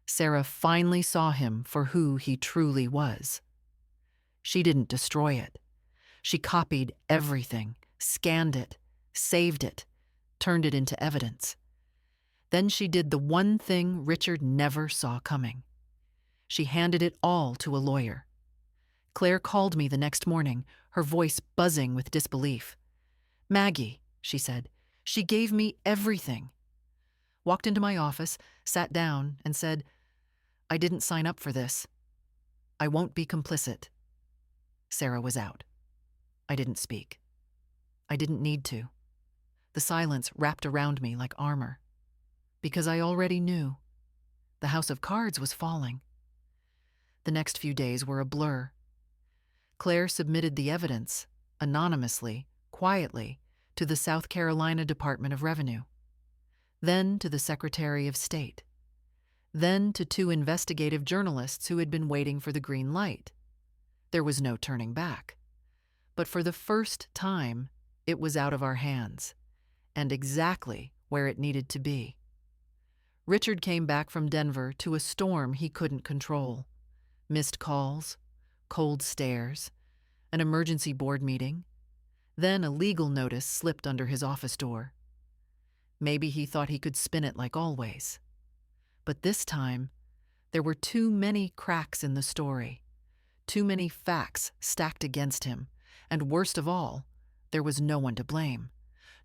Sarah finally saw him for who he truly was. She didn't destroy it. She copied everything, scanned it, saved it, turned it into evidence. Then she did the one thing Richard never saw coming. She handed it all to a lawyer. Claire called me the next morning, her voice buzzing with disbelief. "Maggie," she said, "she gave me everything." Walked into my office, sat down, and said, "I didn't sign up for this. I won't be complicit." Sarah was out. I didn't speak. I didn't need to. The silence wrapped around me like armor. Because I already knew. The house of cards was falling. The next few days were a blur. Claire submitted the evidence, anonymously, quietly, to the South Carolina Department of Revenue. Then to the Secretary of State. Then to 2 investigative journalists who had been waiting for the green light. There was no turning back. But for the first time, it was out of our hands, and exactly where it needed to be. Richard came back from Denver to a storm he couldn't control. Missed calls, cold stares, an emergency board meeting. Then a legal notice slipped under his office door. Maybe he thought he could spin it like always. But this time, there were too many cracks in the story, too many facts stacked against him, and worst of all, there was no one to blame.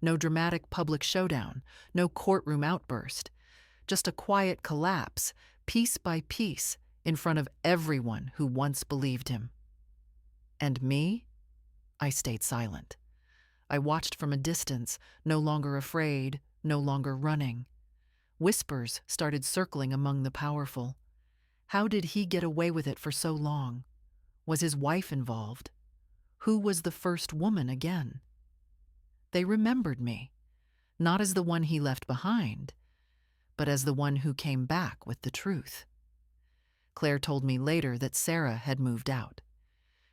No dramatic public showdown, no courtroom outburst, just a quiet collapse, piece by piece, in front of everyone who once believed him. And me? I stayed silent. I watched from a distance, no longer afraid, no longer running. Whispers started circling among the powerful. How did he get away with it for so long? Was his wife involved? Who was the first woman again? They remembered me, not as the one he left behind, but as the one who came back with the truth. Claire told me later that Sarah had moved out.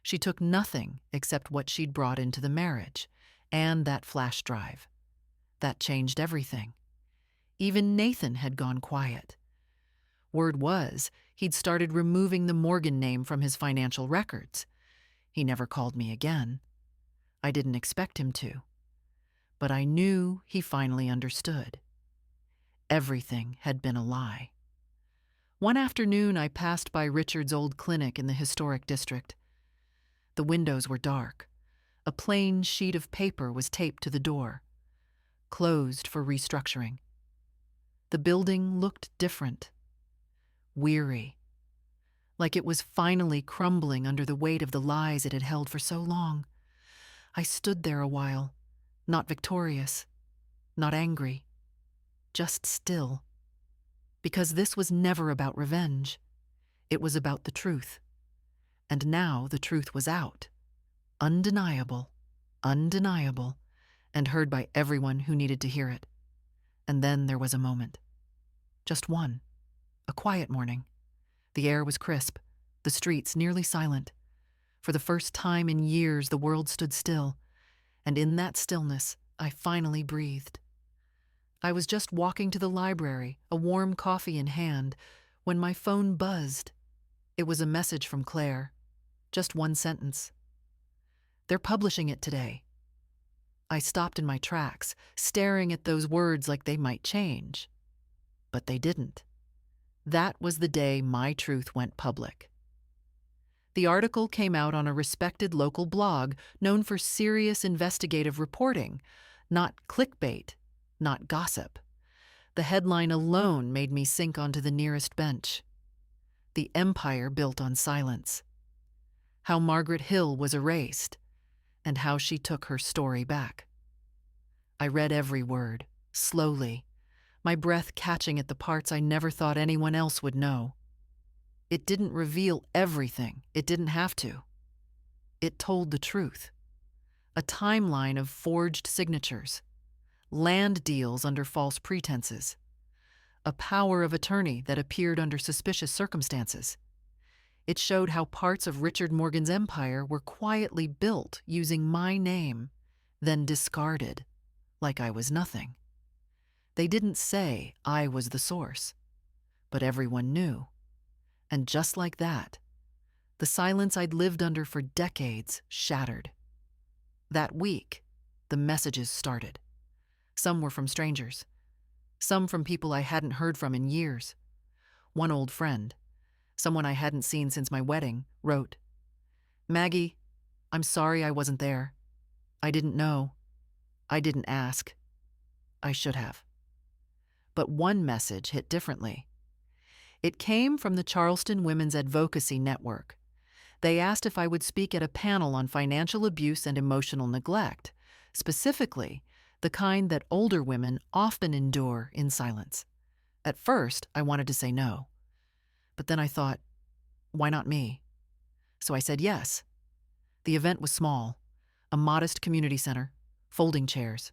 She took nothing except what she'd brought into the marriage, and that flash drive. That changed everything. Even Nathan had gone quiet. Word was, he'd started removing the Morgan name from his financial records. He never called me again. I didn't expect him to. But I knew he finally understood. Everything had been a lie. One afternoon, I passed by Richard's old clinic in the historic district. The windows were dark. A plain sheet of paper was taped to the door, closed for restructuring. The building looked different, weary, like it was finally crumbling under the weight of the lies it had held for so long. I stood there a while, not victorious, not angry, just still. Because this was never about revenge. It was about the truth. And now the truth was out. Undeniable, undeniable, and heard by everyone who needed to hear it. And then there was a moment. Just one. A quiet morning. The air was crisp, the streets nearly silent. For the first time in years, the world stood still, and in that stillness, I finally breathed. I was just walking to the library, a warm coffee in hand, when my phone buzzed. It was a message from Claire. Just one sentence. "They're publishing it today." I stopped in my tracks, staring at those words like they might change. But they didn't. That was the day my truth went public. The article came out on a respected local blog known for serious investigative reporting, not clickbait, not gossip. The headline alone made me sink onto the nearest bench. The empire built on silence. How Margaret Hill was erased, and how she took her story back. I read every word, slowly, my breath catching at the parts I never thought anyone else would know. It didn't reveal everything. It didn't have to. It told the truth. A timeline of forged signatures, land deals under false pretenses, a power of attorney that appeared under suspicious circumstances. It showed how parts of Richard Morgan's empire were quietly built using my name, then discarded like I was nothing. They didn't say I was the source, but everyone knew. And just like that, the silence I'd lived under for decades shattered. That week, the messages started. Some were from strangers, some from people I hadn't heard from in years. One old friend, someone I hadn't seen since my wedding, wrote, "Maggie, I'm sorry I wasn't there. I didn't know. I didn't ask. I should have." But one message hit differently. It came from the Charleston Women's Advocacy Network. They asked if I would speak at a panel on financial abuse and emotional neglect, specifically the kind that older women often endure in silence. At first, I wanted to say no. But then I thought, why not me? So I said yes. The event was small, a modest community center, folding chairs,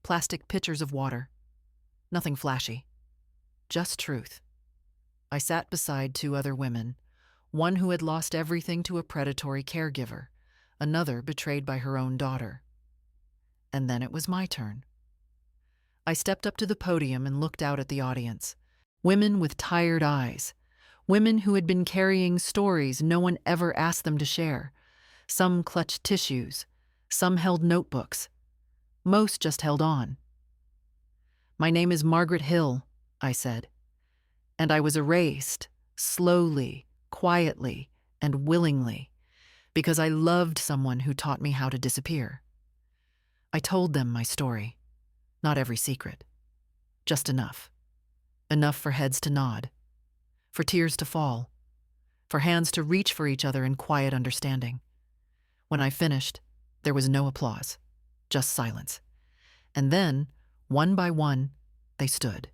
plastic pitchers of water. Nothing flashy, just truth. I sat beside two other women, one who had lost everything to a predatory caregiver, another betrayed by her own daughter. And then it was my turn. I stepped up to the podium and looked out at the audience. Women with tired eyes, women who had been carrying stories no one ever asked them to share. Some clutched tissues, some held notebooks. Most just held on. "My name is Margaret Hill," I said, and I was erased, slowly, quietly, and willingly, because I loved someone who taught me how to disappear. I told them my story, not every secret, just enough. Enough for heads to nod, for tears to fall, for hands to reach for each other in quiet understanding. When I finished, there was no applause, just silence. And then, one by one, they stood.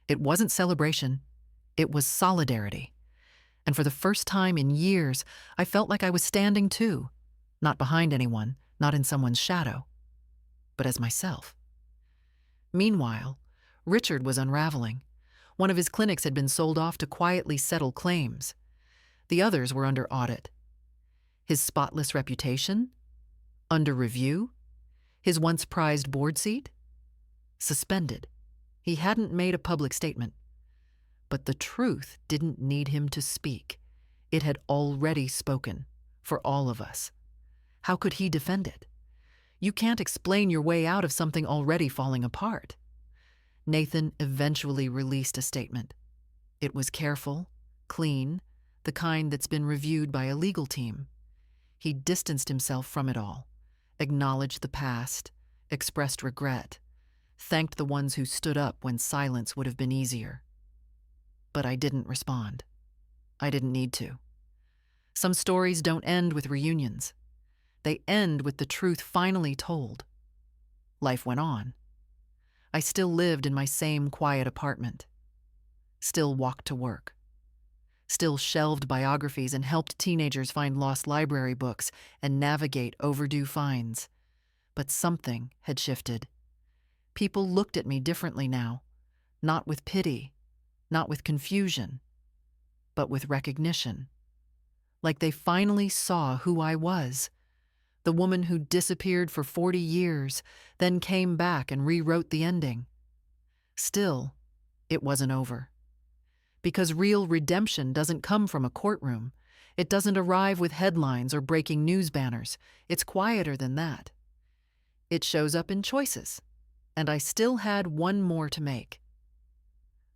It wasn't celebration, it was solidarity. And for the first time in years, I felt like I was standing too, not behind anyone, not in someone's shadow, but as myself. Meanwhile, Richard was unraveling. One of his clinics had been sold off to quietly settle claims. The others were under audit. His spotless reputation? Under review? His once prized board seat? Suspended. He hadn't made a public statement. But the truth didn't need him to speak. It had already spoken, for all of us. How could he defend it? You can't explain your way out of something already falling apart. Nathan eventually released a statement. It was careful, clean, the kind that's been reviewed by a legal team. He distanced himself from it all, acknowledged the past, expressed regret, thanked the ones who stood up when silence would have been easier. But I didn't respond. I didn't need to. Some stories don't end with reunions. They end with the truth finally told. Life went on. I still lived in my same quiet apartment. Still walked to work. Still shelved biographies and helped teenagers find lost library books and navigate overdue fines. But something had shifted. People looked at me differently now, not with pity, not with confusion, but with recognition. Like they finally saw who I was, the woman who disappeared for 40 years, then came back and rewrote the ending. Still, it wasn't over. Because real redemption doesn't come from a courtroom. It doesn't arrive with headlines or breaking news banners. It's quieter than that. It shows up in choices, and I still had one more to make.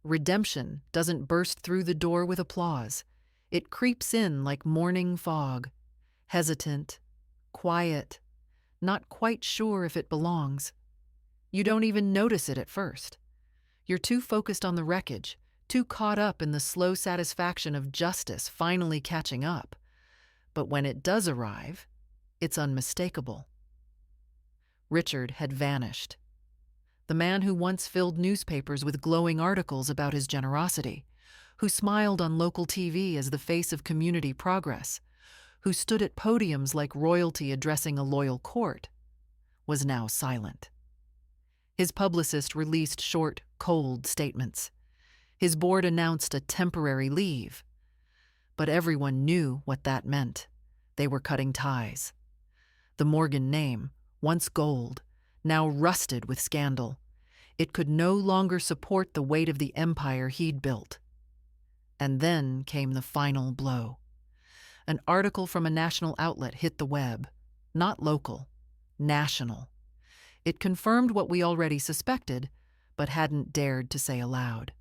Redemption doesn't burst through the door with applause. It creeps in like morning fog, hesitant, quiet, not quite sure if it belongs. You don't even notice it at first. You're too focused on the wreckage, too caught up in the slow satisfaction of justice finally catching up. But when it does arrive, it's unmistakable. Richard had vanished. The man who once filled newspapers with glowing articles about his generosity, who smiled on local TV as the face of community progress, who stood at podiums like royalty addressing a loyal court, was now silent. His publicist released short, cold statements. His board announced a temporary leave. But everyone knew what that meant. They were cutting ties. The Morgan name, once gold, now rusted with scandal. It could no longer support the weight of the empire he'd built. And then came the final blow. An article from a national outlet hit the web. Not local, national. It confirmed what we already suspected, but hadn't dared to say aloud.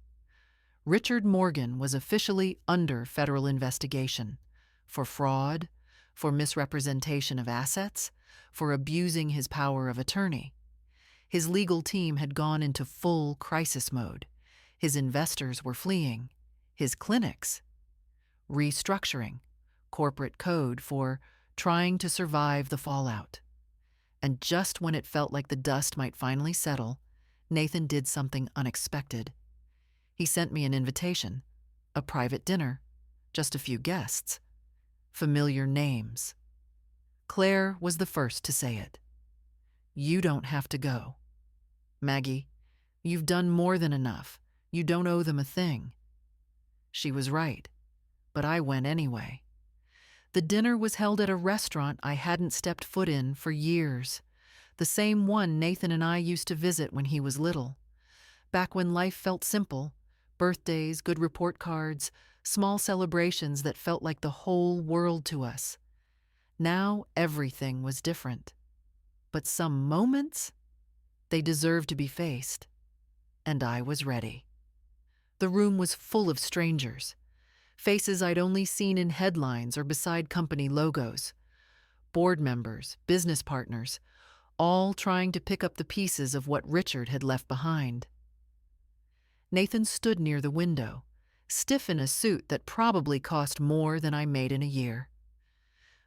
Richard Morgan was officially under federal investigation for fraud, for misrepresentation of assets, for abusing his power of attorney. His legal team had gone into full crisis mode. His investors were fleeing. His clinics restructuring, corporate code for trying to survive the fallout. And just when it felt like the dust might finally settle, Nathan did something unexpected. He sent me an invitation, a private dinner, just a few guests, familiar names. Claire was the first to say it. "You don't have to go. Maggie, you've done more than enough. You don't owe them a thing." She was right, but I went anyway. The dinner was held at a restaurant I hadn't stepped foot in for years, the same one Nathan and I used to visit when he was little. Back when life felt simple, birthdays, good report cards, small celebrations that felt like the whole world to us. Now everything was different. But some moments, they deserved to be faced. And I was ready. The room was full of strangers, faces I'd only seen in headlines or beside company logos. Board members, business partners, all trying to pick up the pieces of what Richard had left behind. Nathan stood near the window, stiff in a suit that probably cost more than I made in a year.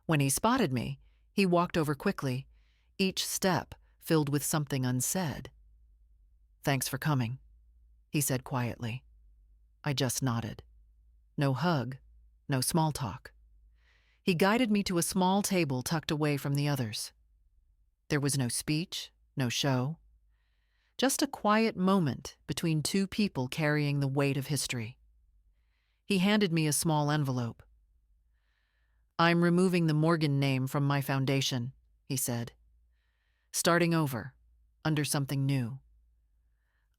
When he spotted me, he walked over quickly, each step filled with something unsaid. "Thanks for coming," he said quietly. I just nodded. No hug, no small talk. He guided me to a small table tucked away from the others. There was no speech, no show. Just a quiet moment between two people carrying the weight of history. He handed me a small envelope. "I'm removing the Morgan name from my foundation," he said. "Starting over, under something new."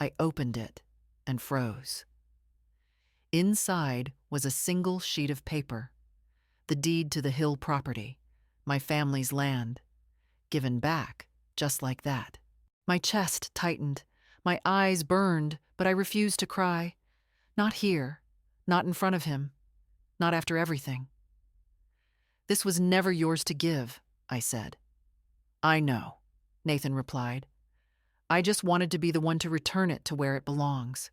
I opened it and froze. Inside was a single sheet of paper, the deed to the Hill property, my family's land, given back just like that. My chest tightened, my eyes burned, but I refused to cry. Not here, not in front of him, not after everything. "This was never yours to give," I said. "I know," Nathan replied. "I just wanted to be the one to return it to where it belongs."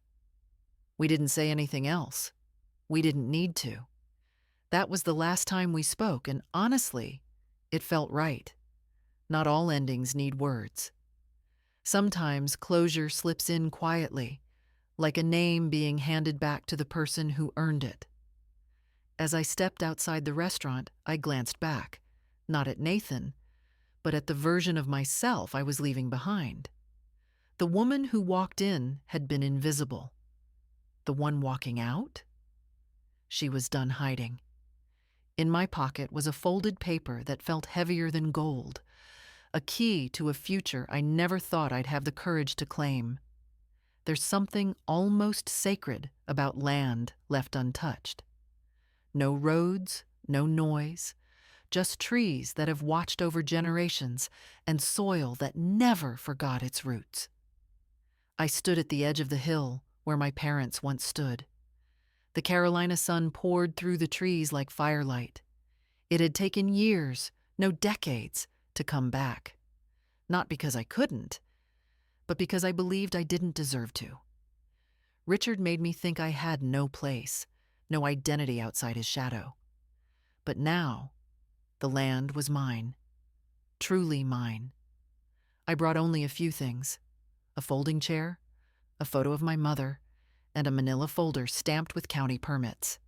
We didn't say anything else. We didn't need to. That was the last time we spoke, and honestly, it felt right. Not all endings need words. Sometimes closure slips in quietly, like a name being handed back to the person who earned it. As I stepped outside the restaurant, I glanced back, not at Nathan, but at the version of myself I was leaving behind. The woman who walked in had been invisible. The one walking out? She was done hiding. In my pocket was a folded paper that felt heavier than gold, a key to a future I never thought I'd have the courage to claim. There's something almost sacred about land left untouched. No roads, no noise, just trees that have watched over generations and soil that never forgot its roots. I stood at the edge of the hill where my parents once stood. The Carolina sun poured through the trees like firelight. It had taken years, no decades, to come back. Not because I couldn't, but because I believed I didn't deserve to. Richard made me think I had no place, no identity outside his shadow. But now, the land was mine, truly mine. I brought only a few things: a folding chair, a photo of my mother, and a manila folder stamped with county permits.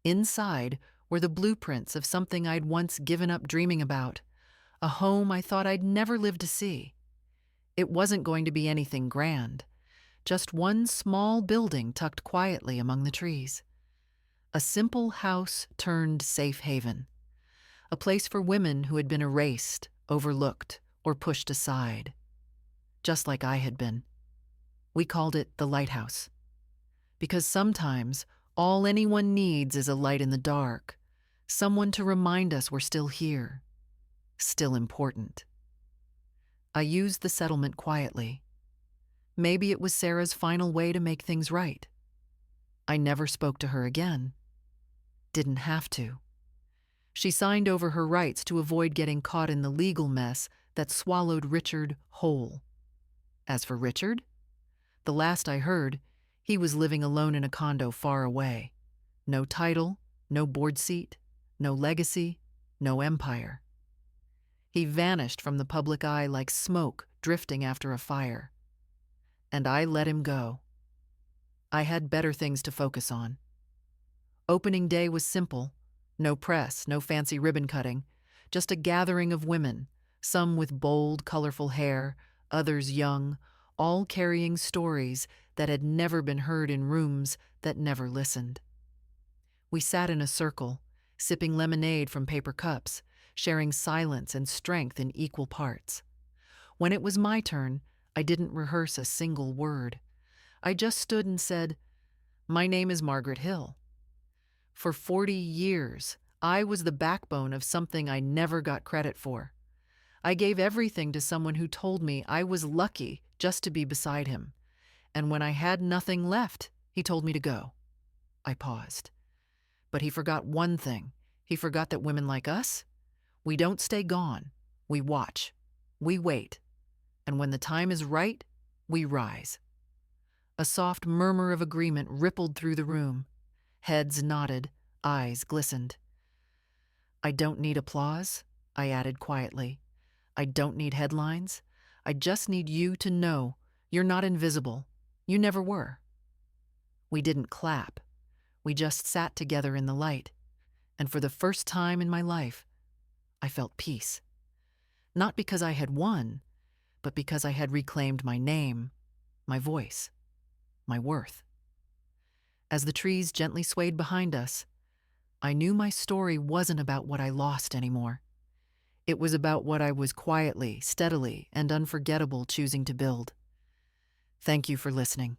Inside were the blueprints of something I'd once given up dreaming about, a home I thought I'd never live to see. It wasn't going to be anything grand, just one small building tucked quietly among the trees. A simple house turned safe haven, a place for women who had been erased, overlooked, or pushed aside, just like I had been. We called it the lighthouse, because sometimes all anyone needs is a light in the dark, someone to remind us we're still here, still important. I used the settlement quietly. Maybe it was Sarah's final way to make things right. I never spoke to her again. Didn't have to. She signed over her rights to avoid getting caught in the legal mess that swallowed Richard whole. As for Richard, the last I heard, he was living alone in a condo far away. No title, no board seat, no legacy, no empire. He vanished from the public eye like smoke drifting after a fire. And I let him go. I had better things to focus on. Opening day was simple. No press, no fancy ribbon cutting, just a gathering of women, some with bold, colorful hair, others young, all carrying stories that had never been heard in rooms that never listened. We sat in a circle, sipping lemonade from paper cups, sharing silence and strength in equal parts. When it was my turn, I didn't rehearse a single word. I just stood and said, "My name is Margaret Hill." For 40 years, I was the backbone of something I never got credit for. I gave everything to someone who told me I was lucky just to be beside him. And when I had nothing left, he told me to go. I paused. But he forgot one thing. He forgot that women like us, we don't stay gone. We watch. We wait. And when the time is right, we rise. A soft murmur of agreement rippled through the room. Heads nodded, eyes glistened. "I don't need applause," I added quietly. "I don't need headlines. I just need you to know you're not invisible. You never were." We didn't clap. We just sat together in the light. And for the first time in my life, I felt peace. Not because I had won, but because I had reclaimed my name, my voice, my worth. As the trees gently swayed behind us, I knew my story wasn't about what I lost anymore. It was about what I was quietly, steadily, and unforgettable choosing to build. Thank you for listening.